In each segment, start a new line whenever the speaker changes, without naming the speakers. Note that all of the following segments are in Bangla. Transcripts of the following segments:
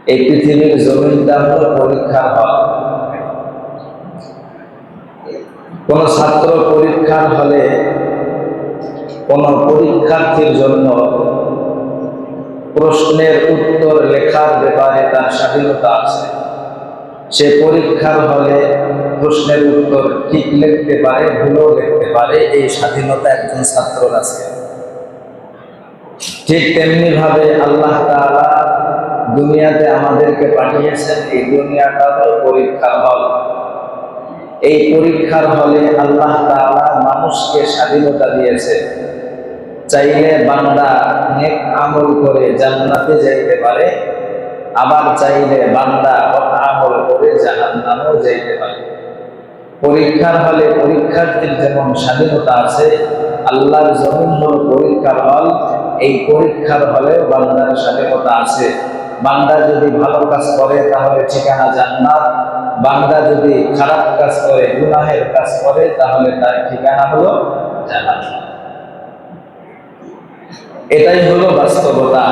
এই পৃথিবীর জমিনটা হলো পরীক্ষার হল। কোন ছাত্র পরীক্ষার হলে কোন পরীক্ষার্থীর জন্য প্রশ্নের উত্তর লেখার ব্যাপারে তার স্বাধীনতা আছে। সে পরীক্ষার হলে প্রশ্নের উত্তর ঠিক লিখতে পারে, ভুলও লিখতে পারে, এই স্বাধীনতা একজন ছাত্রর আছে। ঠিক তেমনি ভাবে আল্লাহ তাআলা দুনিয়াতে আমাদেরকে পাঠিয়েছেন। এই দুনিয়াটা হলো পরীক্ষার হল। এই পরীক্ষার হলে আল্লাহ তাআলা মানুষকে স্বাধীনতা দিয়েছে। চাইলে বান্দা নেক আমল করে জান্নাতে যাইতে পারে, আবার চাইলে বান্দা আমল করে জাহান্নামেও যাইতে পারে। পরীক্ষার হলে পরীক্ষার্থীর যেমন স্বাধীনতা আছে, আল্লাহর জমিন হল পরীক্ষার হল। এই পরীক্ষার হলে বান্দার স্বাধীনতা আছে। বান্দা যদি ভালো কাজ করে তাহলে ঠিকানা জান্নাত, বান্দা যদি খারাপ কাজ করে, গুনাহের কাজ করে, তাহলে তার ঠিকানা হলো জাহান্নাম। এটাই হলো বাস্তবতা।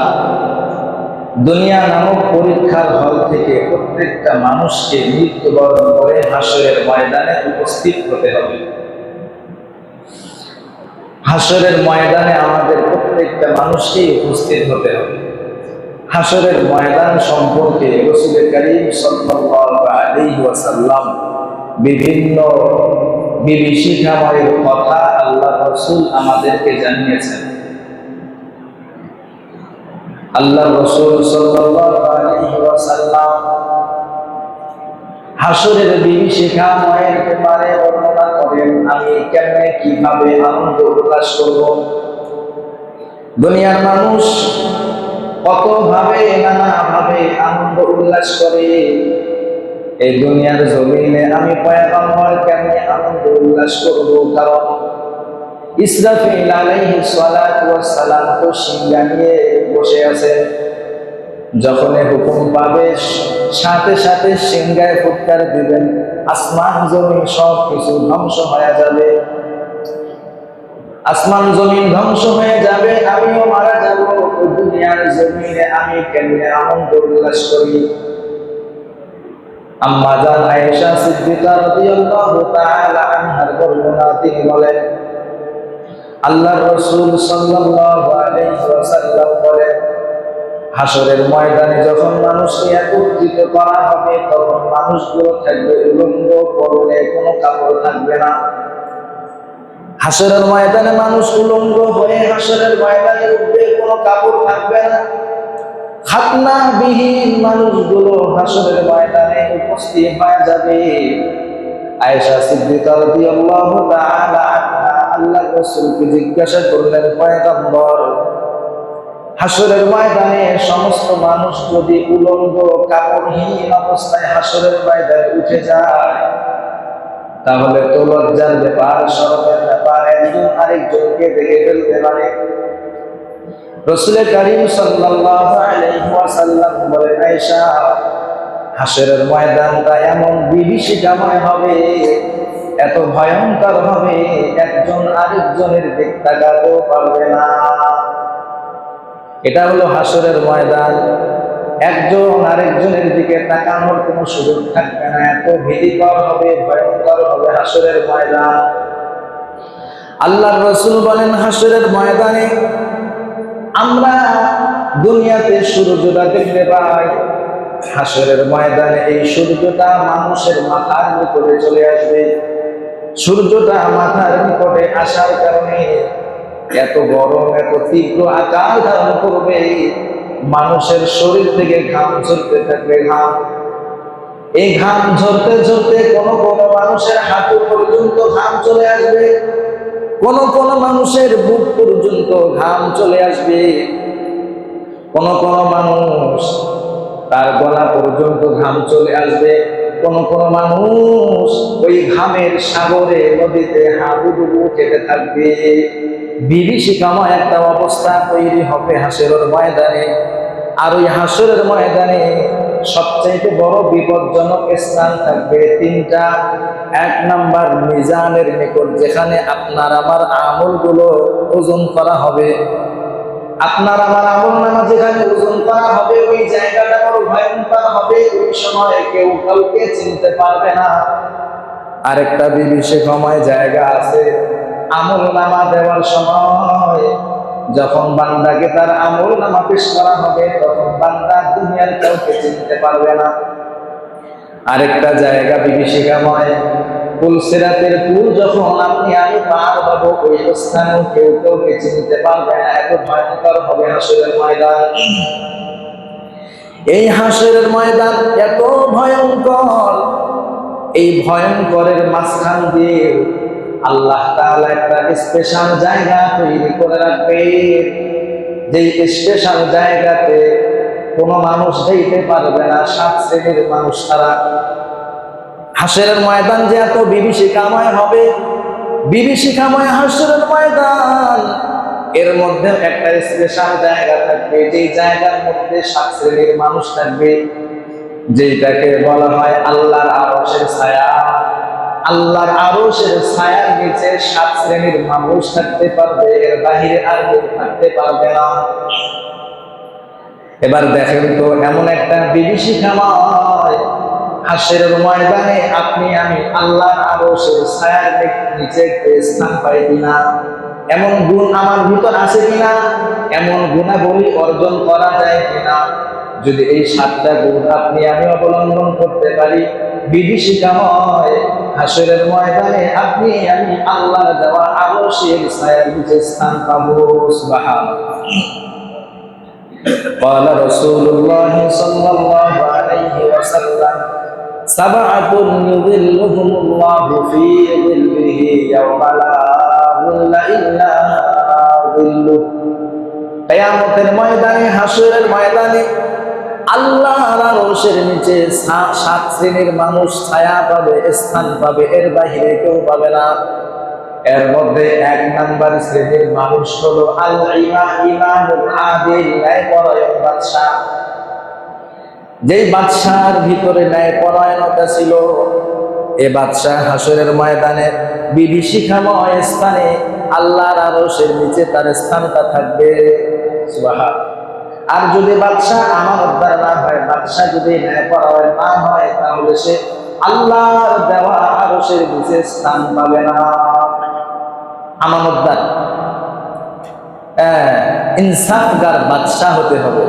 দুনিয়া নামক পরীক্ষার হল থেকে প্রত্যেকটা মানুষকে মৃত্যুবরণ করে হাসরের ময়দানে উপস্থিত হতে হবে। হাসরের ময়দানে আমাদের প্রত্যেকটা মানুষকেই উপস্থিত হতে হবে। হাসরের ময়দান সম্পর্কে রাসূল করিম সাল্লাল্লাহু আলাইহি ওয়াসাল্লাম বিভিন্ন বিভীষিকাময় কথা আল্লাহ রাসূল আমাদেরকে জানিয়েছেন। আল্লাহ রাসূল সাল্লাল্লাহু আলাইহি ওয়াসাল্লাম হাসরের বিভীষিকাময়ের ব্যাপারে বর্ণনা করেন, আমি কেমনে কিভাবে আনন্দ উল্লাস করব। দুনিয়ার মানুষ কত ভাবে নানা ভাবে আনন্দ উল্লাস করে। এই দুনিয়ার জমিনে আমি পয়গম্বর কেমনে আনন্দ উল্লাস করব? কারণ ইসরাফিল আলাইহিস সালাতু ওয়াস সালাম তো সিংহা নিয়ে বসে আছে। যখন হুকুম পাবে সাথে সাথে সিংহায় ফুৎকার দিবেন, আসমান জমিন সব কিছু ধ্বংস হয়ে যাবে। আসমান জমিন ধ্বংস হয়ে যাবে, আমিও মারা যাব। দুনিয়ার জমিনে আমি কেমনে আনন্দ উল্লাস করি? আম্মা জান আয়েশা সিদ্দিকা রাদিয়াল্লাহু তাআলা আনহার বর্ণনা, তিনি বলেন আল্লাহর রাসূল সাল্লাল্লাহু আলাইহি ওয়াসাল্লাম বলেন, হাসরের ময়দানে যখন মানুষকে একত্রিত করা হবে তখন মানুষগুলো থাকবে উলঙ্গ, পরনে কোনো কাপড় থাকবে না। হাসরের ময়দানে মানুষ উলঙ্গ হয়ে হাসরের ময়দানে উঠবে, কোনো কাপড় থাকবে না। খাতনাবিহীন মানুষগুলো হাসরের ময়দানে উপস্থিত হয়ে যাবে। আয়েশা সিদ্দিকা রাদিয়াল্লাহু তাআলা আনহা আল্লাহর রাসূলকে জিজ্ঞাসা করলেন, পয়গম্বর, হাসরের ময়দানে সমস্ত মানুষ যদি উলঙ্গ কাপড়হীন অবস্থায় হাসরের ময়দানে উঠে যায়, তাহলে তো লজ্জার ব্যাপার, শরমের ব্যাপার, একজন আরেকজনকে দেখে ফেলতে পারে। রাসূল করিম সাল্লাল্লাহু আলাইহি ওয়াসাল্লাম বলেন, আয়েশা, হাসরের ময়দানটা এমন বিভীষিকাময় হবে, এত ভয়ঙ্কর হবে, একজন আরেকজনের দিক তাকাতেও পারবে না। এটা হলো হাসরের ময়দান। একজন আরেকজনের দিকে তাকানোর কোনো সুযোগ থাকবে না। এত ভীতিকর হবে, ভয়ঙ্কর হবে হাসরের ময়দান। আল্লাহর রাসূল বলেন, হাসরের ময়দানে আমরা দুনিয়াতে সূর্যটা দেখতে পাই। হাসরের ময়দানে এই সূর্যটা মানুষের মাথার নিকটে চলে আসবে। সূর্যটা মাথার নিকটে আসার কারণে এত গরম, এত তীব্র আকার ধারণ করবে, মানুষের শরীর থেকে ঘাম ঝরতে থাকবে। এই ঘাম ঝরতে ঝরতে কোনো কোনো মানুষের হাঁটু পর্যন্ত ঘাম চলে আসবে, কোনো কোনো মানুষের বুক পর্যন্ত ঘাম চলে আসবে, কোনো কোনো মানুষ তার গলা পর্যন্ত ঘাম চলে আসবে, কোনো কোনো মানুষ ওই ঘামের সাগরে নদীতে হাবুডুবু খেতে থাকবে। বিভীষিকাময় একটা অবস্থা তৈরি হবে হাসরের ময়দানে। আর ওই হাসরের ময়দানে সবচাইতে বড় বিপজ্জনক স্থান থাকবে তিনটা। এক নাম্বার মিজানের নিকট, যেখানে আপনার আমার আমলগুলো ওজন করা হবে। আপনার আমার আমলনামা যেখানে ওজন করা হবে ওই জায়গাটা বড় ভয়ঙ্কর হবে, ওই সময় কেউ কাউকে চিনতে পারবে না। আরেকটা বিভীষিকাময় জায়গা আছে, আমলনামা দেওয়ার সময় যখন বান্দাকে তার আমলনামা পেশ করা হবে তখন বান্দা দুনিয়ার কাউকে চিনতে পারবে না। আরেকটা জায়গা বিভীষিকাময়, পুলসিরাতের পুল যখন আপনি আমি পার হব ওই স্থানেও কেউ কাউকে চিনতে পারবে না, এত ভয়ঙ্কর হবে হাসরের ময়দান। এই হাসরের ময়দান এত ভয়ঙ্কর, এই ভয়ঙ্করের মাঝখান দিয়ে আল্লাহ তাআলা একটা স্পেশাল জায়গা তৈরি করে রাখবে, যেই স্পেশাল জায়গাতে কোনো মানুষ যেতে পারবে না, 7 শ্রেণীর মানুষ ছাড়া। হাসরের ময়দান যে এত বিভীষিকাময় হবে, বিভীষিকাময় হাসরের ময়দান, এর মধ্যে একটা স্পেশাল জায়গা থাকবে, যেই জায়গার মধ্যে 7 শ্রেণীর মানুষ থাকবে, যেটাকে বলা হয় আল্লাহর আরশের ছায়া। আল্লাহর আরশের ছায়ার নিচে 7 শ্রেণীর মানুষ থাকতে পারবে, এর বাহিরে আর কেউ থাকতে পারবে না। এবার দেখেন তো, এমন একটা বিভীষিকাময় হাসরের ময়দানে আপনি আমি আল্লাহর আরশের ছায়ার নিচে স্থান পাই কিনা, এমন গুণ আমার ভিতর আছে কিনা, এমন গুণাবলী অর্জন করা যায় কিনা। যদি এই 7টা গুণ আপনি আমি অবলম্বন করতে পারি, বিভীষিকাময় হাসরের ময়দানে আপনি আমি আল্লাহর দেওয়া আরশের ছায়ার নিচে স্থান পাবো। সুবহানাল্লাহ। قال رسول الله صلى الله عليه وسلم 7 يظلهم الله في ظله يوم لا ظل إلا ظله। কিয়ামতের ময়দানে, হাসরের ময়দানে আল্লাহর আরশের নিচে 7 শ্রেণীর মানুষ ছায়া পাবে, স্থান পাবে, এর বাইরে কেউ পাবে না। এর মধ্যে 1 নাম্বার শ্রেণীর মানুষ হলো আল ইমামুল আদিল, ন্যায়পরায়ণ বাদশা। যেই বাদশার ভিতরে ন্যায়পরায়ণতা ছিল, এ বাদশা হাসরের ময়দানে বিভীষিকাময় স্থানে আল্লাহর আরশের নিচে তার স্থানটা থাকবে। সুবহানাল্লাহ। আর যদি বাদশা আমানতদার না হয়, বাদশা যদি ন্যায়পরায়ণ না হয়, তাহলে সে আল্লাহর দেওয়া আরশের নিচে স্থান পাবে না। আমানতদার, ইনসাফগার বাদশাহ হতে হবে।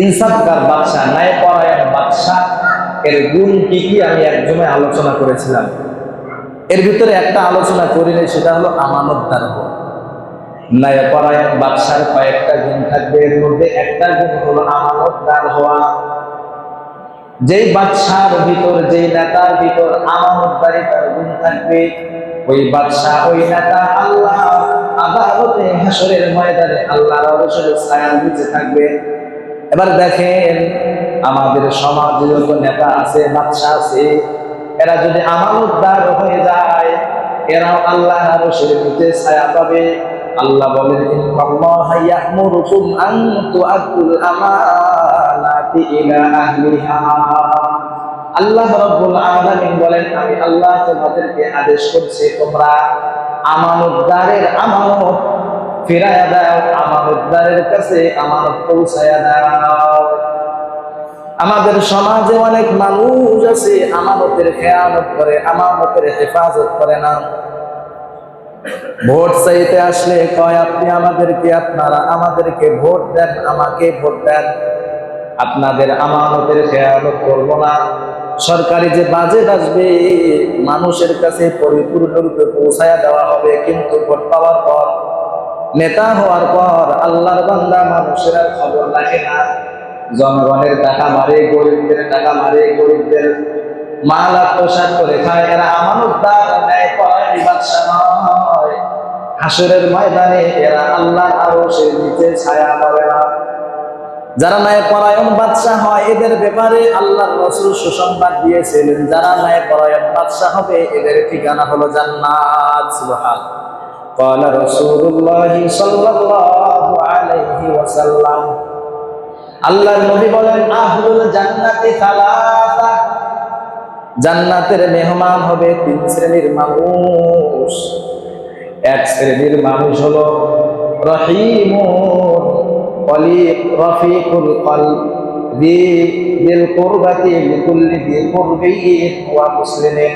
ইনসাফগার বাদশাহ, ন্যায়পরায়ণ বাদশাহ, এর গুণ কি কি আমি একজনে আলোচনা করেছিলাম। এর ভিতরে একটা আলোচনা করিনি, সেটা হলো আমানতদার হওয়া। ন্যায়পরায়ণ বাদশার কয়েকটা গুণ থাকবে, এর মধ্যে একটা গুণ হলো আমানতদার হওয়া। যেই বাদশার ভিতর, যেই নেতার ভিতর আমানতদারিতার গুণ থাকবে, ওই বাদশা, ওই নেতা আল্লাহ আদালতে হাসরের ময়দানে আল্লাহর আরশের ছায়ার নিচে থাকবে। এবার দেখেন, আমাদের সমাজে যত নেতা আছে, বাদশা আছে, এরা যদি আমানতদার হয়ে যায়, এরাও আল্লাহর আরশের নিচে ছায়া পাবে। আল্লাহ বলেন, ইন্নাল্লাহা ইয়া'মুরুকুম আন তু'আদ্দুল আমানাতি ইলা আহলিহা। আল্লাহ রাব্বুল আলামিন বলেন, আমি আল্লাহ তোমাদেরকে আদেশ করছি, তোমরা আমানতদারের আমানত ফিরায়া দাও, আমানতদারের কাছে আমানত পৌঁছায়া দাও। আমাদের সমাজে অনেক মানুষ আছে আমানতের খেয়ানত করে, আমানতের হেফাজত করে না। ভোট চাইতে আসলে কয়, আপনি আমাদেরকে, আপনারা আমাদেরকে ভোট দেন, আমাকে ভোট দেন, আপনাদের আমানতের খেয়ানত করবো না। সরকারি যে বাজেট আসবে মানুষের কাছে পরিপূর্ণরূপে পৌঁছায়া দেওয়া হবে, কিন্তু ভোট পাওয়ার পর, নেতা হওয়ার পর আল্লাহর বান্দা মানুষেরা খবর রাখে না। জনগণের টাকা মারে, গরিবদের টাকা মারে, গরিবদের মাল আত্মসাৎ করে খায়। এরা আমানতদার, ন্যায়পরায়ণ বাদশা নয়। হাসরের ময়দানে এরা আল্লাহর আরশের নিচে ছায়া পাবে না। যারা ন্যায়পরায়ণ বাদশা হয়, এদের ব্যাপারে আল্লাহর রাসূল সুসংবাদ দিয়েছিলেন, যারা ন্যায়পরায়ণ বাদশা হবে এদের ঠিকানা হলো জান্নাত। সুবহানাল্লাহ। قال رسول الله صلى الله عليه وسلم, আল্লাহর নবী বলেন, আহলুল জান্নাতি সালাসা, জান্নাতের মেহমান হবে 3 শ্রেণীর মানুষ। 1 শ্রেণীর মানুষ হলো রহিমুন কলিব রফিকুল কলব দিল কুরবাতি লিকুল্লি দি কুরবিন ওয়া মুসলিমিন।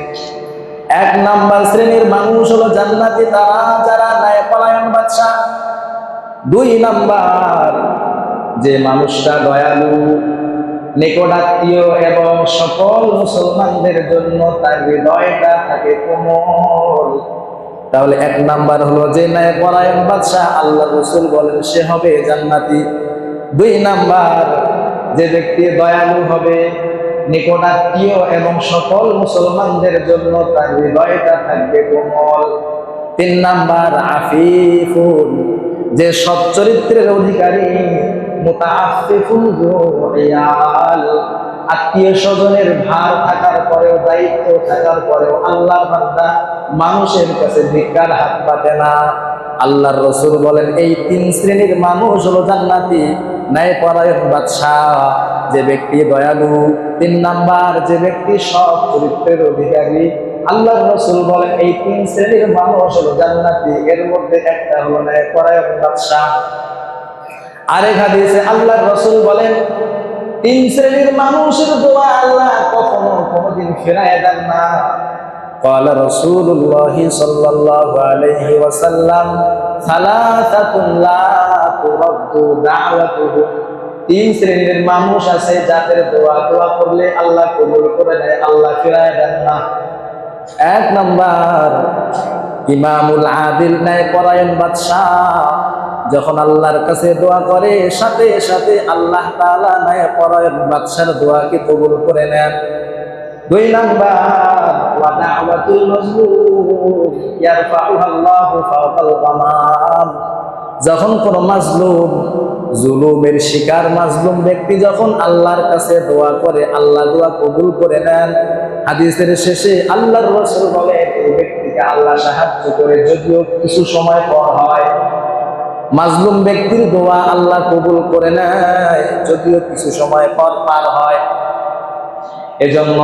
এক নাম্বার শ্রেণীর মানুষ হলো জান্নাতি তারা যারা ন্যায়পরায়ণ বাদশা। দুই নাম্বার যে মানুষটা দয়ালু, নিকটাত্মীয় এবং সকল মুসলমানদের জন্য তার হৃদয়টা থাকে কোমল। তাহলে এক নাম্বার হলো যে ন্যায়পরায়ণ বাদশা, আল্লাহ রাসূল বলেন সে হবে জান্নাতি। দুই নাম্বার যে ব্যক্তি দয়ালু হবে, নিকটাত্মীয় এবং সকল মুসলমানদের জন্য তার হৃদয়টা থাকবে কোমল। তিন নাম্বার আফিফুন, যে সৎ চরিত্রের অধিকারী, মুতাআফফিফুন যুয়াল, আত্মীয় স্বজনের ভার থাকার পরেও, দায়িত্ব থাকার পরেও আল্লাহর বান্দা মানুষের কাছে ভিক্ষার হাত পাতে না। আল্লাহর রাসূল বলেন এই তিন শ্রেণীর মানুষ হলো জান্নাতি। ন্যায়পরায়ণ বাদশা যে ব্যক্তি দয়ালু, তিন নাম্বার যে ব্যক্তি সৎ চরিত্রের অধিকারী, আল্লাহর রাসূল বলেন এই তিন শ্রেণীর মানুষ হলো জান্নাতি। এর মধ্যে একটা হলো ন্যায়পরায়ণ বাদশা। আরেক হাদিসে আল্লাহর রাসূল বলেন তিন শ্রেণীর মানুষের দোয়া আল্লাহ কখনো কোনোদিন ফেরায় দেন না। قال رسول الله صلى الله عليه وسلم ثلاثة لا ترد دعوتهم। তিন শ্রেণীর মানুষ আছে যাদের দোয়া করলে আল্লাহ কবুল করে নেয়, আল্লাহ ফেরায় দেন না। এক নাম্বার ইমামুল আদিল, ন্যায়পরায়ণ বাদশা, যখন আল্লাহর কাছে দোয়া করে সাথে সাথে আল্লাহ তাআলা ন্যায়পরায়ণ বাদশার দোয়াকে কবুল করে নেন। দুই নাম্বার ওয়া দাওয়াতুল মাজলুম ইয়ারফাউহা আল্লাহু ফাওকাল গামাম, যখন কোন মাজলুম, জুলুমের শিকার মাজলুম ব্যক্তি যখন আল্লাহর কাছে দোয়া করে আল্লাহ দোয়া কবুল করে নেন। হাদিসের শেষে আল্লাহর রাসূল বলেন এই ব্যক্তিকে আল্লাহ সাহায্য করে, যদিও কিছু সময় পর হয়। মাজলুম ব্যক্তির দোয়া আল্লাহ কবুল করে নেয় যদিও কিছু সময় পর পার হয়। এজন্য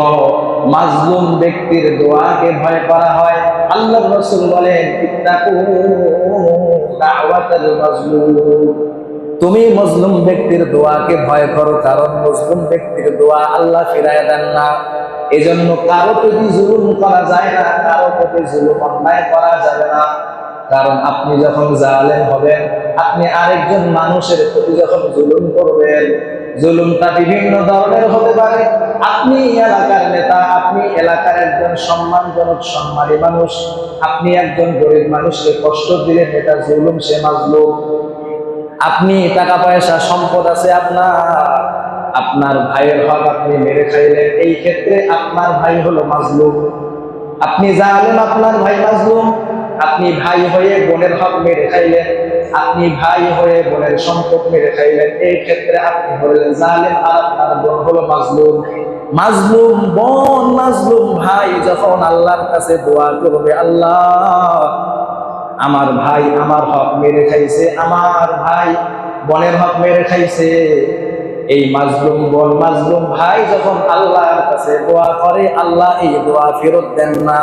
মাজলুম ব্যক্তির দোয়াকে ভয় করা হয়। আল্লাহর রাসূল বলেন ইত্তাকু দাওয়াতাল মাজলুম, তুমি মাজলুম ব্যক্তির দোয়াকে ভয় করো, কারণ মাজলুম ব্যক্তির দোয়া আল্লাহ ফিরায় দেন না। এজন্য কারো প্রতি জুলুম করা যায় না, কারো প্রতি জুলুম অন্যায় করা যাবে না। কারণ আপনি যখন জালেম হবেন, আপনি আরেকজন মানুষের প্রতি যখন জুলুম করবেন, জুলুমটা বিভিন্ন ধরনের হতে পারে। আপনি এলাকার নেতা, আপনি এলাকার একজন সম্মানজনক সম্মানী মানুষ, আপনি একজন গরিব মানুষকে কষ্ট দিলেন, এটা জুলুম, সে মাজলুম। আপনি টাকা পয়সা সম্পদ আছে আপনার ভাইয়ের হক আপনি মেরে খাইলেন, এই ক্ষেত্রে আপনার ভাই হলো মাজলুম। আপনি জালেম, আপনার ভাই মাজলুম। আপনি ভাই হয়ে বোনের হক মেরে খাইলেন, আপনি ভাই হয়ে বোনের সম্পদ মেরে খাইলেন, এই ক্ষেত্রে আপনি হলেন জালেম আর আপনার বোন হলো মাজলুম। মাজলুম বোন, মাজলুম ভাই যখন আল্লাহর কাছে দোয়া করবে, আল্লাহ আমার ভাই আমার হক মেরে খাইছে, আমার ভাই বোনের হক মেরে খাইছে, এই মাজলুম বোন মাজলুম ভাই যখন আল্লাহর কাছে দোয়া করে, আল্লাহ এই দোয়া ফেরত দেন না।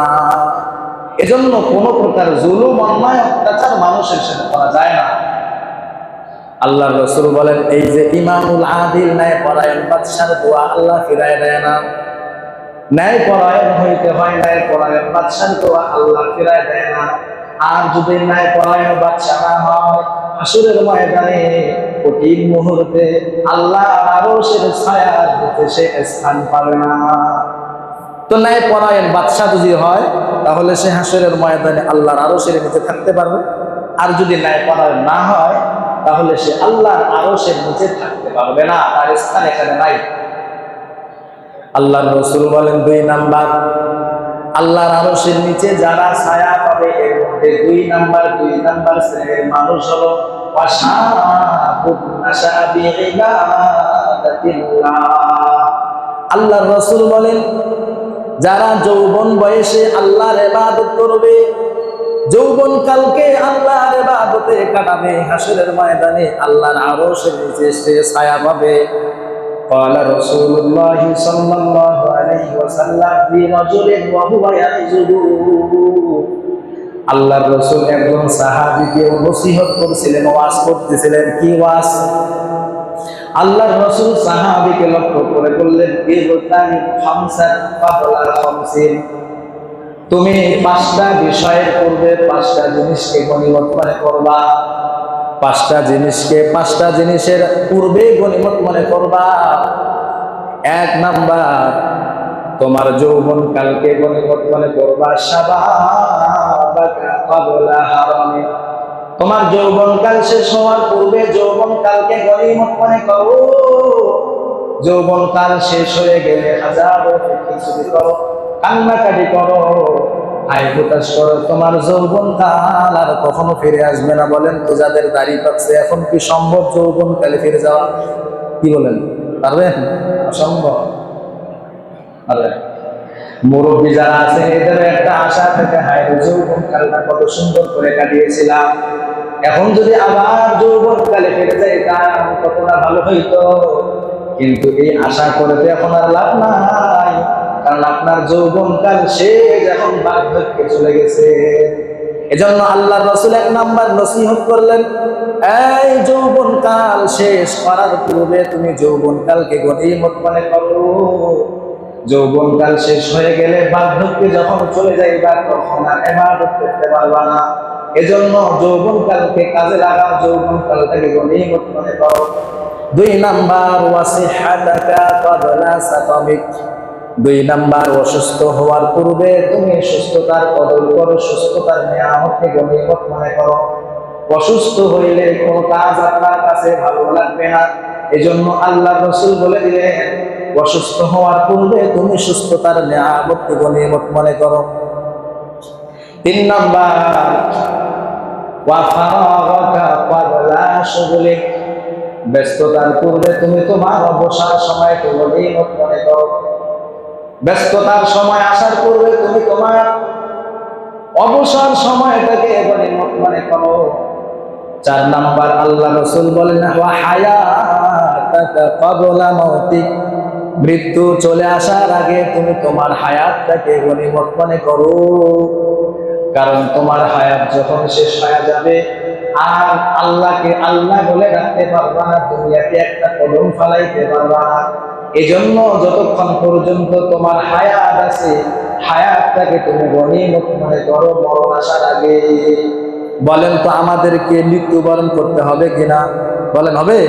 এজন্য কোন প্রকার জুলুম, অন্যায়, অত্যাচার মানুষের সাথে করা যায় না। আল্লাহর রাসূল বলেন এই যে ইমামুল আদিল, ন্যায়পরায়ণ বাদশার দোয়া আল্লাহ ফিরায় দেয় না। ন্যায়পরায়ণ হইতে হয়, ন্যায়পরায়ণ বাদশার দোয়া আল্লাহ ফিরায় দেয় না। আর যদি ন্যায়পরায়ণ বাদশা না হয়, হাসরের ময়দানে কঠিন মুহূর্তে আল্লাহ আরশের ছায়ার নিচে সে স্থান পাবে না। তো ন্যায়পরায়ণ বাদশা যদি হয় তাহলে সে হাসরের ময়দানে আল্লাহর আরশের নিচে থাকতে পারবে। আর যদি ন্যায়পরায়ণ না হয় তাহলে সে আল্লাহর আরশের নিচে থাকতে পারবে না, তার স্থান এখানে নাই। আল্লাহর রাসূল বলেন দুই নাম্বার আল্লাহর আরশের নিচে যারা ছায়া পাবে, এর মধ্যে দুই নাম্বার শ্রেণীর মানুষ হলো ওয়াশাবুন নাশা বিইবাদাতিল্লাহ। আল্লাহর রাসূল বলেন যারা যৌবন বয়সে আল্লাহর ইবাদত করবে, যৌবন কালকে আল্লাহর ইবাদতে কাটাবে, হাসরের ময়দানে আল্লাহর আরশের নিচে সে ছায়া পাবে। قال رسول الله صلى الله عليه وسلم في رجل وهو يحزن আল্লাহর রাসূল একজন সাহাবীকে নসিহত করছিলেন, ওয়াজ করতেছিলেন। কি ওয়াজ? আল্লাহর রাসূল সাহাবীকে লক্ষ্য করে বললেন, ইবতানি খামসান ক্বাবলা খামসিন, তুমি পাঁচটা বিষয়ের পূর্বে পাঁচটা জিনিসকে গনিমত মনে করবা। পাঁচটা জিনিসের পূর্বে গনিমত মনে করবা। এক নাম্বার, তোমার যৌবন কালকে গনিমত মনে করবা। শাবাবাকা ক্বাবলা হারামি, তোমার যৌবন কাল শেষ হওয়ার পূর্বে যৌবন কালকে গনিমত মনে করো। যৌবন কাল শেষ হয়ে গেলে হাজারো কিছু করো, কান্নাকাটি করো, আয় হুতাশ করো, তোমার যৌবন কাল আর কখনো ফিরে আসবে না। বলেন তো, যাদের দাড়ি পাচ্ছে এখন কি সম্ভব যৌবন কালে ফিরে যাওয়া? কি বলেন, পারবেন? অসম্ভব। আরে মুরব্বী যারা আছে এদের একটা আশা থাকে, হায় যৌবন কালটা কত সুন্দর করে কাটিয়েছিলাম, এখন যদি আবার যৌবন কালে ফিরে যাইতাম কতটা ভালো হইতো। কিন্তু এই আশা করে এখন আর লাভ নাই, কারণ আপনার যৌবন কাল শেষ, এখন বার্ধক্যে চলে গেছে। এজন্য আল্লাহর রাসূল এক নাম্বার নসিহত করলেন, এই যৌবন কাল শেষ করার পূর্বে তুমি যৌবন কালকে গনিমত মনে করো। যৌবন কাল শেষ হয়ে গেলে বার্ধক্যে যখন চলে যাইবা তখন আর ইবাদত করতে পারবা না। এজন্য যৌবন কালকে কাজে লাগাও, যৌবন কালটাকে গনিমত মনে করো। দুই নাম্বার, ওয়াসিহাতাকা ক্বাবলা সাকামিক, দুই নাম্বার, অসুস্থ হওয়ার পূর্বে তুমি সুস্থতার কদর করো, সুস্থতার নিয়ামতকে গনিমত মনে করো। অসুস্থ হইলে কোনো কাজ আপনার কাছে ভালো লাগবে না। এজন্য আল্লাহর রাসূল বলে দিলেন, অসুস্থ হওয়ার পূর্বে তুমি সুস্থতার নিয়ামতকে গনিমত মনে করো। তিন নাম্বার, ওয়া ফারাগাকা ক্বাবলা শুগলিক, ব্যস্ততার পূর্বে তুমি তোমার অবসর সময়কে গনিমত মনে করো। ব্যস্ততার সময় আসার পূর্বে তুমি তোমার অবসর সময়টাকে গনিমত মনে করো। চার নাম্বার, আল্লাহ রাসূল বলেন, ওয়া হায়াতাকা ক্বাবলা মাউতিক, মৃত্যু চলে আসার আগে তুমি তোমার হায়াতটাকে গনিমত মনে করো। কারণ তোমার হায়াত যখন শেষ হয়ে যাবে আর আল্লাহকে আল্লাহ বলে ডাকতে পারবা না, দুনিয়াতে একটা কদম ফেলাইতে পারবা না। এজন্য যতক্ষণ পর্যন্ত তোমার হায়াত আছে, হায়াতটাকে তুমি গনিমত মনে করো মরণ আসার আগে। বলেন তো, আমাদেরকে মৃত্যুবরণ করতে হবে কিনা? বলেন, হবে?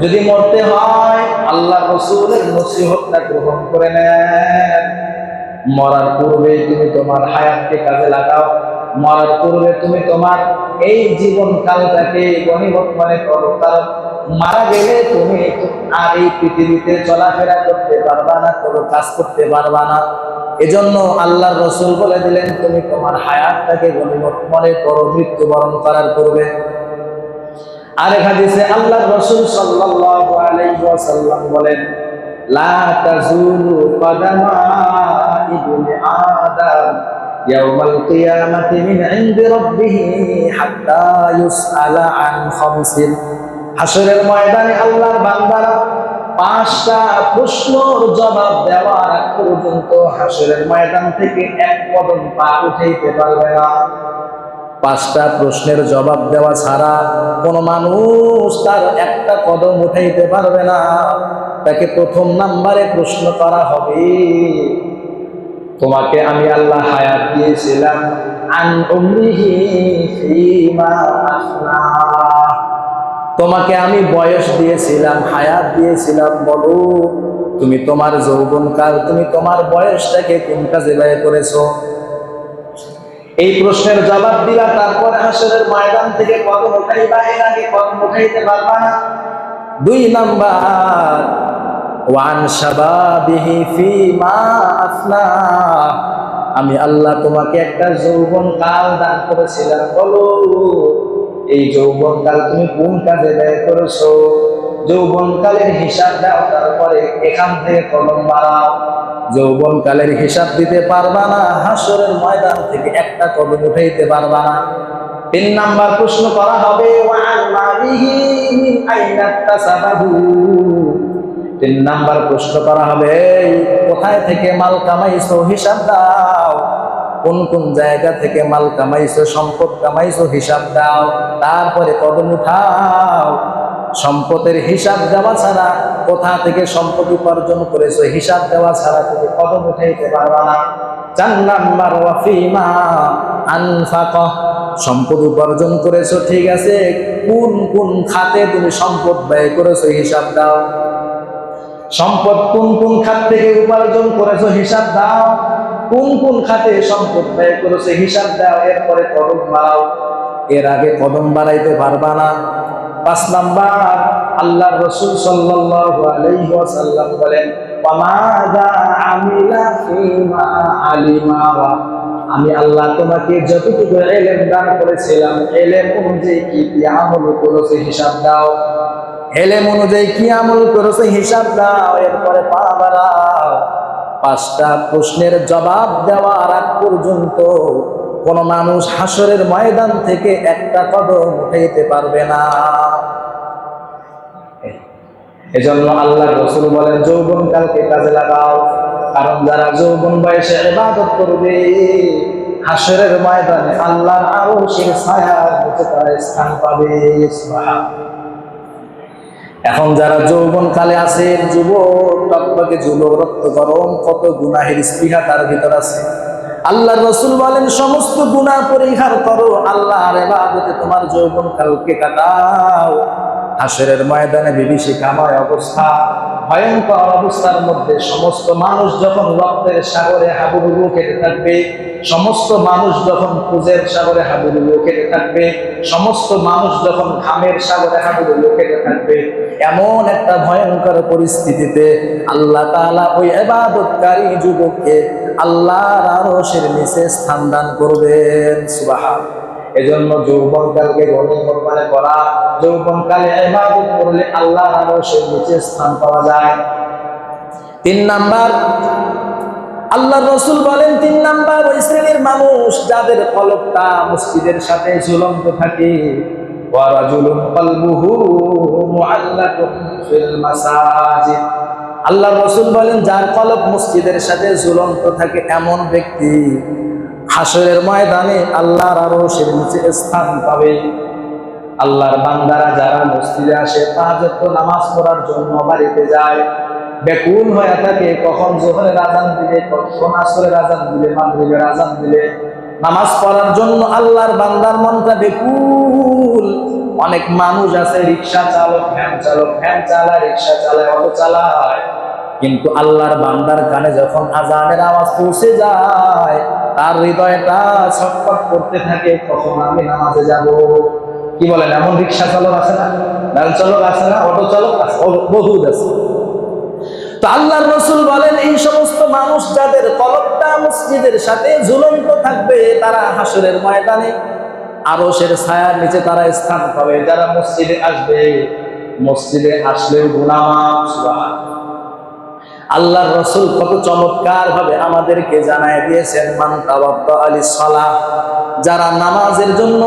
যদি মরতে হয় আল্লাহ রাসূলের নসিহতটা গ্রহণ করে নেন। মরার পূর্বে তুমি তোমার হায়াতকে কাজে লাগাও, মরার পূর্বে তুমি তোমার এই জীবন কালটাকে গনিমত মনে করো। কারণ মারা গেলে তুমি আর এই পৃথিবীতে চলাফেরা করতে পারবা না, কোনো কাজ করতে পারবা না। এজন্য আল্লাহর রাসূল বলে দিলেন, তুমি তোমার হায়াতটাকে গনিমত মনে করো মৃত্যুবরণ করার পূর্বে। আরেক হাদিসে আল্লাহর রাসূল সাল্লাল্লাহু আলাইহি ওয়াসাল্লাম বলেন, লা তাজুলু কদামা ইবনে আদম ইয়াউমাল কিয়ামাতি মিন ইনদি রাব্বিহি হাত্তা ইউসআলা আন খামসিন, হাশরের ময়দানে আল্লাহর বান্দারা পাঁচটা প্রশ্নের জবাব দেওয়ার আগ পর্যন্ত হাশরের ময়দান থেকে এক কদম পা উঠাইতে পারবে না। পাঁচটা প্রশ্নের জবাব দেওয়া ছাড়া কোন মানুষ তার একটা কদম উঠাইতে পারবে না। তাকে প্রথম নাম্বারে প্রশ্ন করা হবে, তোমাকে আমি আল্লাহ হায়াত দিয়েছিলাম, আন উমরিহি ফীমা আফনা, তোমাকে আমি বয়স দিয়েছিলাম, হায়াত দিয়েছিলাম, বলো তুমি তোমার যৌবনকাল, তুমি তোমার বয়সটাকে কোন কাজে ব্যয় করেছো? এই প্রশ্নের জবাব দিলা, তারপর হাশরের ময়দান থেকে কদম উঠাইবা, এর আগে কদম উঠাইতে পারবা না। দুই নাম্বার, ওয়ান শাবাবিহি ফীমা আফনা, আমি আল্লাহ তোমাকে একটা যৌবন কাল দান করেছিলাম, বলো এই যৌবন কাল তুমি কোন কাজে ব্যয় করেছো? যৌবন কালের হিসাব দাও, তারপরে এখান থেকে কদম বাড়াও। যৌবন কালের হিসাব দিতে পারবা না, হাশরের ময়দান থেকে একটা কদম উঠাইতে পারবা না। তিন নাম্বার প্রশ্ন করা হবে, ওয়ান মালিহি মিন আইনা তাসাবাহু, তিন নাম্বার প্রশ্ন করা হবে, কোথায় থেকে মাল কামাইছো হিসাব দাও। কোন কোন জায়গা থেকে মাল কামাইছো, সম্পদ কামাইছো, হিসাব দাও, তারপরে কদম উঠাও। সম্পদের হিসাব দেওয়া ছাড়া, কোথা থেকে সম্পদ উপার্জন করেছো হিসাব দেওয়া ছাড়া তুমি কদম উঠাইতে পারবা না। 4 নাম্বার ওয়াফিমা আনফাকা, সম্পদ উপার্জন করেছো ঠিক আছে, কোন কোন খাতে তুমি সম্পদ ব্যয় করেছো হিসাব দাও। সম্পদ কোন কোন খাত থেকে উপার্জন করেছো হিসাব দাও, কোন কোন খাতে সম্পদ ব্যয় করেছো হিসাব দাও, এরপরে কদম বাড়াও। এর আগে কদম বাড়াইতে পারবা না। 5 নাম্বার আল্লাহর রাসূল সাল্লাল্লাহু আলাইহি ওয়াসাল্লাম বলেন, ওয়ামাযা আমিলা ফিমা আলিমা, আমি আল্লাহ তোমাকে যতটুকু ইলম দান করেছিলাম ইলম অনুযায়ী কি আমল করেছো হিসাব দাও। ইলম অনুযায়ী কি আমল করেছো হিসাব দাও, এরপরে পা বাড়াও। 5টা প্রশ্নের জবাব দেওয়ার আগ পর্যন্ত কোন মানুষ হাসরের ময়দান থেকে একটা কদম উঠাইতে পারবে না। এজন্য আল্লাহর রাসূল বলেন যৌবনকালকে কাজে লাগাও, কারণ যারা যৌবন বয়সে ইবাদত করবে হাসরের ময়দানে আল্লাহর আরশের ছায়ার নিচে তারা স্থান পাবে। সুবহানাল্লাহ। এখন যারা যৌবন কালে আছে, যুবক টকটকে যুবক, রক্ত গরম, কত গুনাহের স্পৃহা তার ভিতর আছে। আল্লাহর রাসূল বলেন সমস্ত গুনাহ পরিহার করো, আল্লাহর ইবাদতে তোমার যৌবন কালকে কাটাও। হাসরের ময়দানে বিভীষিকাময় অবস্থা, ভয়ঙ্কর অবস্থার মধ্যে সমস্ত মানুষ যখন রক্তের সাগরে হাবুডুবু খেতে থাকবে, সমস্ত মানুষ যখন খুঁজের সাগরে হাবুডুবু খেতে থাকবে, সমস্ত মানুষ যখন ঘামের সাগরে হাবুডুবু খেতে থাকবে, এমন একটা ভয়ঙ্কর পরিস্থিতিতে আল্লাহ তাআলা ওই ইবাদতকারী যুবককে আল্লাহর আরশের নিচে স্থান দান করবেন। সুবহানাল্লাহ। এজন্য যৌবনকালকে গনিমত মনে করা, যৌবনকালে ইবাদত করলে আল্লাহর আরশের নিচে স্থান পাওয়া যায়। 3 নাম্বার আল্লাহর রাসূল বলেন 3 নাম্বার ওই শ্রেণীর মানুষ যাদের কলবটা মসজিদের সাথে ঝুলন্ত থাকে, ওয়া রাজুলুন কলবুহু মুআল্লাকুন ফিল মাসাজিদ। আল্লাহর রাসূল বলেন যার কলব মসজিদের সাথে ঝুলন্ত থাকে এমন ব্যক্তি হাসরের ময়দানে আল্লাহর আরশের নিচে স্থান পাবে। আল্লাহর বান্দারা যারা মসজিদে আসে, 5 ওয়াক্ত নামাজ পড়ার জন্য বাড়িতে যায়, বেকুল হয়ে থাকে কখন যোহরের আযান দিলে, কখন আসরের আযান দিলে, মাগরিবের আযান দিলে, নামাজ পড়ার জন্য আল্লাহর বান্দার মনটা বেকুল। অনেক মানুষ আছে রিকশা চালক, ভ্যান চালক, ভ্যান চালায়, রিকশা চালায়, অটো চালায়, কিন্তু আল্লাহর বান্দার কানে যখন আযানের আওয়াজ পৌঁছে যায় তার হৃদয়টা ছটফট করতে থাকে, কখন আমি নামাজে যাব। কি বলেন, এমন রিকশা চালক আছে না, ভ্যান চালক আছে না, অটো চালক আছে, বহুত আছে। তো আল্লাহর রাসূল বলেন এই সমস্ত মানুষ যাদের কলবটা মসজিদের সাথে ঝুলন্ত থাকবে তারা হাসরের ময়দানে আরশের ছায়ার নিচে তারা স্থান পাবে। যারা মসজিদে আসবে, মসজিদে আসলেও গুনাহ মাফ। সুবহানাল্লাহ। আল্লাহর রাসূল কত চমৎকার ভাবে আমাদেরকে জানায় দিয়েছেন, মান তাওয়াদ্দা লিস-সালাহ, যারা নামাজের জন্য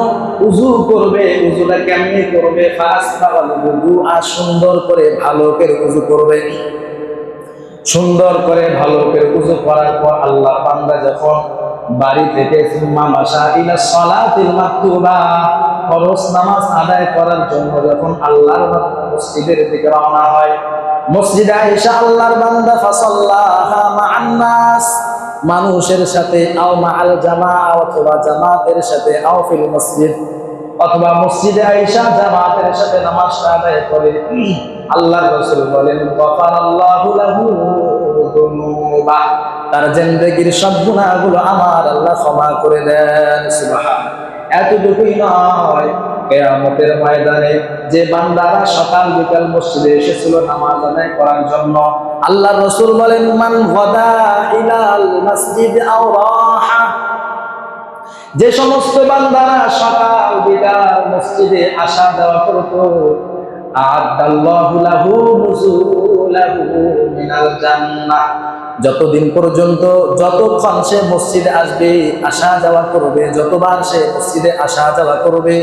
উযু করবে, উযুটা কেমনে করবে, ফাসবাল উযু, আর সুন্দর করে ভালো করে উযু করবে। সুন্দর করে ভালো করে উযু করার পর আল্লাহ বান্দা যখন বাড়ি থেকে সুম্মা মাশা ইলা সালাতিল মাকতুবা, ফরজ নামাজ আদায় করার জন্য যখন আল্লাহর মসজিদের দিকে রওনা হয়, মসজিদে আয়েশা আল্লাহর বান্দা ফাসাল্লাহা মা'আন নাস, মানুষের সাথে, আও মা'আল জামাআ, অথবা জামাতের সাথে, আও ফিল মসজিদ, অথবা মসজিদে আয়েশা জামাতের সাথে নামাজটা আদায় করে। আল্লাহর রাসূল বলেন গফারাল্লাহু লাহু যুনুবা, তার জিন্দেগীর সব গুনাহগুলো আমার আল্লাহ ক্ষমা করে দেন। সুবহানাল্লাহ। এতটুকুই নয়, কিয়ামতের ময়দানে যে বান্দারা সকাল বিকাল মসজিদে এসেছিল নামাজ আদায় করার জন্য, আল্লাহর রাসূল বলেন মান গাদা ইলাল মাসজিদ আও রাহা, যে সমস্ত বান্দারা সকাল বিকাল মসজিদে আসা যাওয়া করত, আ'আদাল্লাহু লাহু নুজুলাহু মিনাল জান্নাহ, যতদিন পর্যন্ত, যতক্ষণ সে মসজিদে আসবে, আসা যাওয়া করবে, যতবার সে মসজিদে আসা যাওয়া করবে,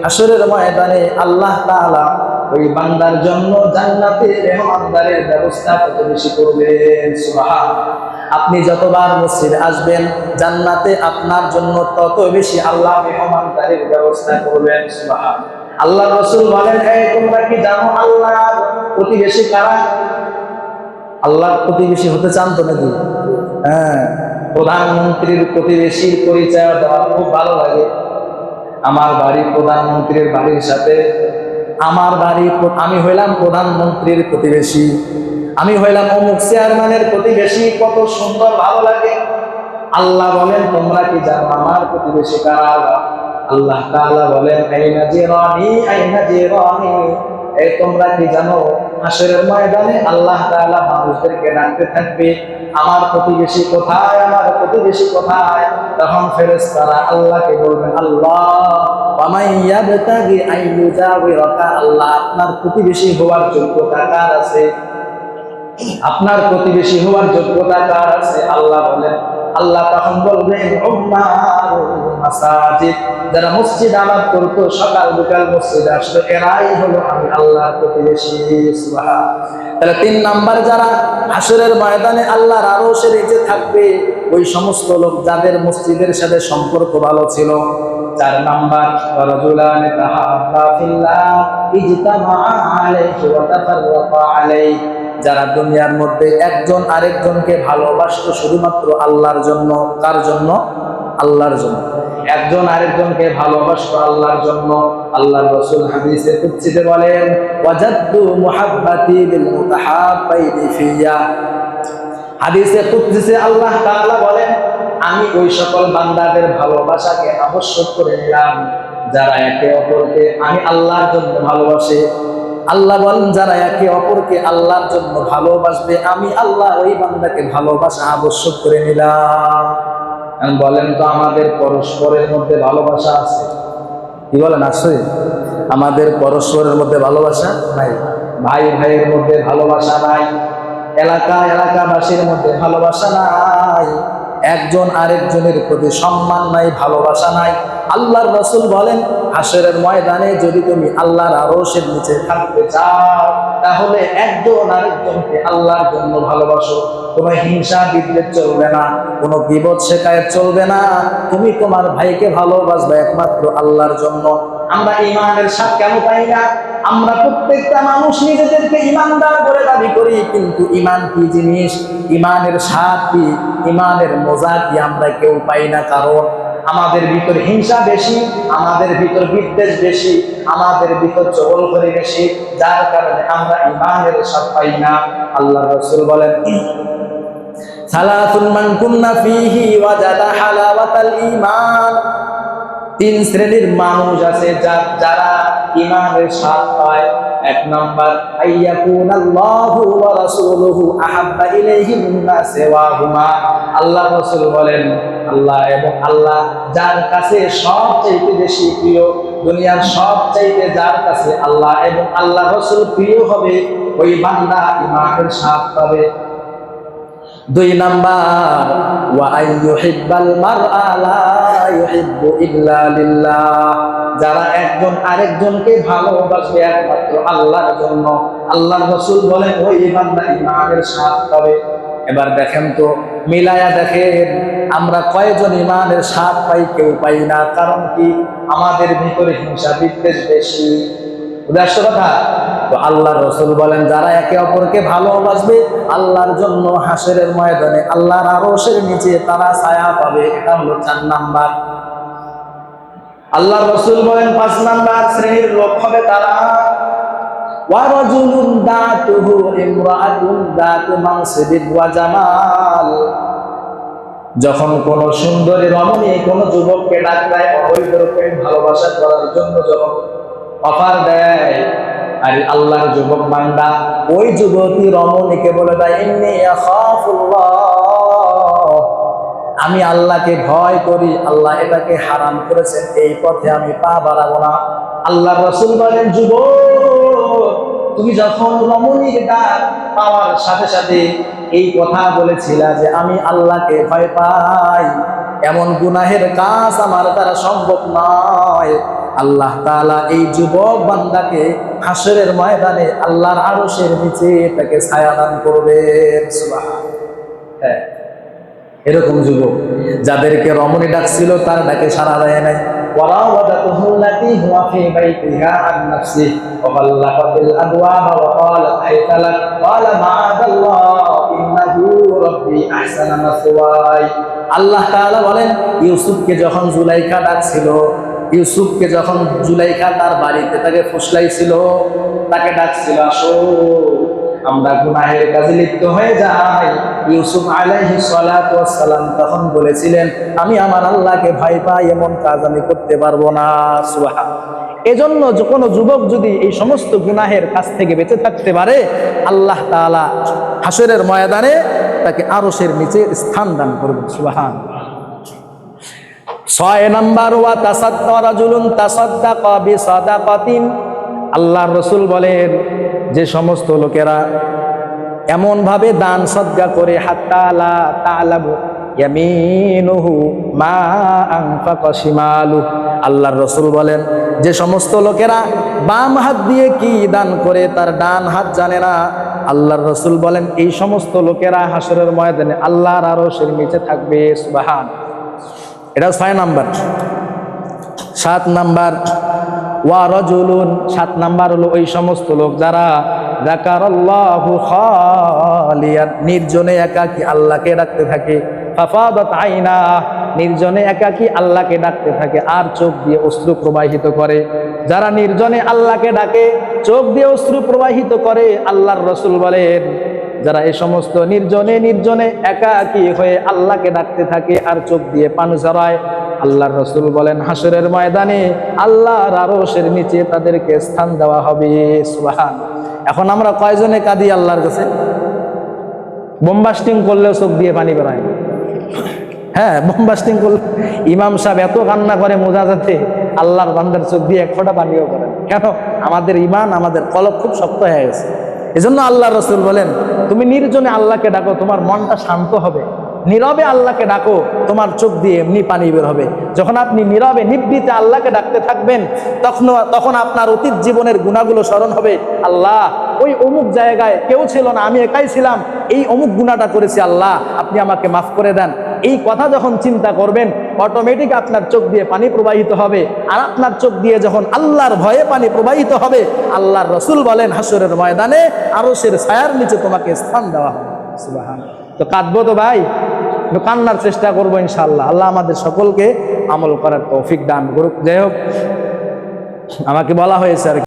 হাসরের ময়দানে আল্লাহ তাআলা ওই বান্দার জন্য জান্নাতে মেহমানদারের ব্যবস্থা কত বেশি করবেন। সুবহানাল্লাহ। আপনি যতবার মসজিদে আসবেন জান্নাতে আপনার জন্য তত বেশি আল্লাহ মেহমানদারির ব্যবস্থা করবেন। সুবহানাল্লাহ। আল্লাহ রাসূল বলেন, এই তোমরা কি জানো আল্লাহর প্রতিবেশী কারা? আল্লাহর প্রতিবেশী হতে চান তো নাকি? হ্যাঁ, প্রধানমন্ত্রীর প্রতিবেশীর পরিচয় দেওয়া খুব ভালো লাগে। আমার বাড়ি প্রধানমন্ত্রীর বাড়ির সাথে, আমার বাড়ি, আমি হইলাম প্রধানমন্ত্রীর প্রতিবেশী, আমি হইলাম অমুক চেয়ারম্যানের প্রতিবেশী, কত সুন্দর ভালো লাগে। আল্লাহ বলেন, তোমরা কি জানো আমার প্রতিবেশী কারা? আল্লাহ তাআলা বলেন, আইনা জিরানি আইনা জিরানি, এই তোমরা কি জানো হাশরের ময়দানে আল্লাহ তাআলা মানুষদেরকে ডাকতে থাকবে, আমার প্রতিবেশী কোথায়, আমার প্রতিবেশী কোথায়? তখন ফেরেশতারা আল্লাহকে বলবেন, আল্লাহ ওয়ামান ইয়াবতাগি আইয়ুজাওয়িরাকা, আল্লাহ আপনার প্রতিবেশী হওয়ার যোগ্যতা কার আছে? আপনার প্রতিবেশী হওয়ার যোগ্যতা কার আছে? আল্লাহ বলেন, আল্লাহ তখন বলবেন, উম্মারুল মাসাজিদ, যারা মসজিদ আবাদ করতো, সকাল বিকাল মসজিদে আসতো, এরাই হলো আমি আল্লাহর প্রতিবেশী। সুবহানাল্লাহ। তাহলে 3 নাম্বার, যারা হাশরের ময়দানে আল্লাহর আরশের নিচে থাকবে, ওই সমস্ত লোক যাদের মসজিদের সাথে সম্পর্ক ভালো ছিল। 4 নাম্বার, রাজুলান তাহাব্বা ফিল্লাহ ইজতামা আলাইহি ওয়া তাফাররাকা আলাইহি, যারা দুনিয়ার মধ্যে একজন আরেকজনকে ভালোবাসতো শুধুমাত্র আল্লাহর জন্য। কার জন্য? আল্লাহর জন্য। একজন আরেকজনকে ভালোবাসতো আল্লাহর জন্য। আল্লাহর রাসূল হাদিসে কুদসিতে বলেন, ওয়াজাদতু মুহাব্বাতি বিল মুতাহাব্বাইনি ফিয়া, হাদিসে কুদসিতে আল্লাহ তাআলা বলেন, আমি ওই সকল বান্দাদের ভালোবাসাকে আবশ্যক করে নিলাম যারা একে অপরকে আমি আল্লাহর জন্য ভালোবাসে। আল্লাহ বলেন, যারা একে অপরকে আল্লাহর জন্য ভালোবাসবে, আমি আল্লাহ ওই বান্দাকে ভালোবাসা আবশ্যক করে নিলাম। বলেন তো, আমাদের পরস্পরের মধ্যে ভালোবাসা আছে? কি বলেন, আছে? আমাদের পরস্পরের মধ্যে ভালোবাসা নাই। ভাই ভাইয়ের মধ্যে ভালোবাসা নাই, এলাকাবাসীর মধ্যে ভালোবাসা নাই, একজন আরেকজনের প্রতি সম্মান নাই, ভালোবাসা নাই। আল্লাহর রাসূল বলেন, হাশরের ময়দানে যদি তুমি আল্লাহর আরশের নিচে থাকতে চাও, তাহলে একজন আরেকজনকে আল্লাহর জন্য ভালোবাসো। কোনো হিংসা বিদ্বেষ চলবে না, কোনো গীবত শিকায়েত চলবে না। তুমি তোমার ভাইকে ভালোবাসবে একমাত্র আল্লাহর জন্য। আমরা ঈমানের স্বাদ কেন পাই না? আমরা প্রত্যেকটা মানুষ নিজেদেরকে ঈমানদার বলে দাবি করি, কিন্তু ঈমান কি জিনিস, ঈমানের স্বাদ কি, ঈমানের মজা কি, আমরা কেউ পাই না। কারণ আমাদের ভিতর হিংসা বেশি, আমাদের ভিতর বিদ্বেষ বেশি, আমাদের ভিতর চগলখড়ি বেশি, যার কারণে আমরা ঈমানের স্বাদ পাই না। আল্লাহর রাসূল বলেন, সালাতুন মান কুন্না ফীহি ওয়াজাদা হালাওয়াতাল ঈমান, 3 শ্রেণীর মানুষ আছে যারা ঈমানের স্বাদ পায়। 1 নাম্বার, আইয়াকুনাল্লাহু ওয়া রাসূলুহু আহাব্বা ইলাইহি মিম্মা সিওয়াহুমা, আল্লাহ রাসূল বলেন, আল্লাহ এবং আল্লাহ যার কাছে সবচেয়ে বেশি প্রিয়, দুনিয়ার সবচেয়ে যার কাছে আল্লাহ এবং আল্লাহ রাসূল প্রিয় হবে, ওই বান্দা ঈমানের স্বাদ পাবে। 2 নাম্বার, ওয়া আইয়ুহিব্বাল মারআ লা ইউহিব্বু ইল্লা লিল্লাহ, যারা একজন আরেকজনকে ভালোবাসবে একমাত্র আল্লাহর জন্য। আল্লাহর রাসূল বলেন, ওই বান্দা ঈমানের স্বাদ পাবে। এবার দেখেন তো, মিলায়া দেখেন, আমরা কয়জন ঈমানের স্বাদ পাই? কেউ পাই না। কারণ কি? আমাদের ভিতরে হিংসা বিদ্বেষ বেশি। উদ্দেশ্য কথা তো, আল্লাহর রাসূল বলেন, যারা একে অপরকে ভালোবাসবে আল্লাহর জন্য, হাশরের ময়দানে আল্লাহর আরশের নিচে তারা ছায়া পাবে। এটা হলো 4 নাম্বার। আল্লাহর রাসূল বলেন, 5 নাম্বার শ্রেণীর লোক হবে তারা, ওয়া রাজুলুন দাতুহু ইমরাআতুন দাতু মানসিবিন ওয়া জামাল, যখন কোন সুন্দরী রমণী কোন যুবককে ডাক দেয় অবৈধ রূপে ভালোবাসা করার জন্য, যখন অফার দেয়, আর আল্লাহর যুবক বান্দা ওই যুবতী রমণীকে বলে দেয়, ইন্নী আখাফুল্লাহ, আমি আল্লাহকে ভয় করি, আল্লাহ এটাকে হারাম করেছেন, এই পথে আমি পা বাড়াবো না। আল্লাহর রাসূল বলেন, যুবক, তুমি যখন রমণীর ডাক পাওয়ার সাথে সাথে এই কথা বলেছিলা যে আমি আল্লাহকে ভয় পাই, এমন গুনাহের কাজ আমার দ্বারা সম্ভব নয়, আল্লাহ তাআলা এই যুবক বান্দাকে হাশরের ময়দানে আল্লাহর আরশের নিচে তাকে ছায়া দান করবেন। সুবহানাল্লাহ। হ্যাঁ, এরকম যুবক যাদেরকে রমণী ডাকছিল তার ডাকে সাড়া দেয় নাই। وراودته التي هو في بيتها عن نفسه وغلقت الابواب وقالت هيت لك قال معاذ الله انه ربي احسن مثواي। আল্লাহ তাআলা বলেন, ইউসুফকে যখন জুলাইখা ডাকছিল, ইউসুফকে যখন জুলাইখা তার বাড়িতে তাকে ফুসলাইছিল, তাকে ডাকছিল আসো আমরা গুনাহের কাজে লিপ্ত হয়ে যাই, ইউসুফ আলাইহিস সালাতু ওয়াস সালাম তখন বলেছিলেন আমি আমার আল্লাহকে ভয় পাই, এমন কাজ আমি করতে পারবো না। সুবহানাল্লাহ। এজন্য কোনো যুবক যদি এই সমস্ত গুনাহের কাছ থেকে বেঁচে থাকতে পারে, আল্লাহ তাআলা হাসরের ময়দানে তাকে আরশের নিচে স্থান দান করবেন। সুবহানাল্লাহ। 6 নাম্বার, ওয়া তাসাদ্দা রাজুলুন তাসাদ্দাকা বিসাদাকাতিন। আল্লাহর রাসূল বলেন, যে সমস্ত লোকেরা এমন ভাবে দান সদকা করে হাত্তা লা তা'লামু ইয়ামিনুহু মা আনফাকা শিমালুহু, আল্লাহর রাসূল বলেন যে সমস্ত লোকেরা বাম হাত দিয়ে কি দান করে তার ডান হাত জানে না, আল্লাহর রাসূল বলেন এই সমস্ত লোকেরা হাসরের ময়দানে আল্লাহর আরশের নিচে থাকবে। সুবহানাল্লাহ। এটা 6 নাম্বার। 7 নাম্বার, ওয়া রাজুলুন, 7 নাম্বার হলো ওই সমস্ত লোক যারা যাকারাল্লাহু খালিয়ান, নির্জনে একাকী আল্লাহকে ডাকতে থাকে, ফাফাদাত আইনা, নির্জনে একাকী আল্লাহকে ডাকতে থাকে আর চোখ দিয়ে অশ্রু প্রবাহিত করে। যারা নির্জনে আল্লাহকে ডাকে, চোখ দিয়ে অশ্রু প্রবাহিত করে, আল্লাহর রাসূল বলেন যারা এই সমস্ত নির্জনে নির্জনে একাকী হয়ে আল্লাহকে ডাকতে থাকে আর চোখ দিয়ে পানি ঝরায়, আল্লাহর রাসূল বলেন হাসরের ময়দানে আল্লাহর আরশের নিচে তাদেরকে স্থান দেওয়া হবে। সুবহানাল্লাহ। এখন আমরা কয়জনে কাঁদি আল্লাহর কাছে? বোমবাস্টিং করলেও চোখ দিয়ে পানি বেরোয় না। হ্যাঁ, বোমবাস্টিং করলে ইমাম সাহেব এত কান্না করে মোজাজাতে, আল্লাহর বান্দার চোখ দিয়ে এক ফোঁটা পানিও করে না। কেন? আমাদের ঈমান, আমাদের কলব খুব শক্ত হয়ে গেছে। এজন্য আল্লাহর রাসূল বলেন তুমি নির্জনে আল্লাহকে ডাকো, তোমার মনটা শান্ত হবে। নীরবে আল্লাহকে ডাকো, তোমার চোখ দিয়ে এমনি পানি বের হবে। যখন আপনি নীরবে নিভৃতে আল্লাহকে ডাকতে থাকবেন, তখন আপনার অতীত জীবনের গুনাহগুলো স্মরণ হবে। আল্লাহ, ওই অমুক জায়গায় কেউ ছিল না, আমি একাই ছিলাম, এই অমুক গুনাহটা করেছি, আল্লাহ আপনি আমাকে মাফ করে দেন। এই কথা যখন চিন্তা করবেন, অটোমেটিক আপনার চোখ দিয়ে পানি প্রবাহিত হবে। আর আপনার চোখ দিয়ে যখন আল্লাহর ভয়ে পানি প্রবাহিত হবে, আল্লাহর রাসূল বলেন হাসরের ময়দানে আরশের ছায়ার নিচে তোমাকে স্থান দেওয়া হবে। সুবহানাল্লাহ। তো কাঁদবো তো ভাই, কান্নার চেষ্টা করবো ইনশাআল্লাহ। আল্লাহ আমাদের সকলকে আমল করার তৌফিক দান করুক। যাই হোক, আমাকে বলা হয়েছে আর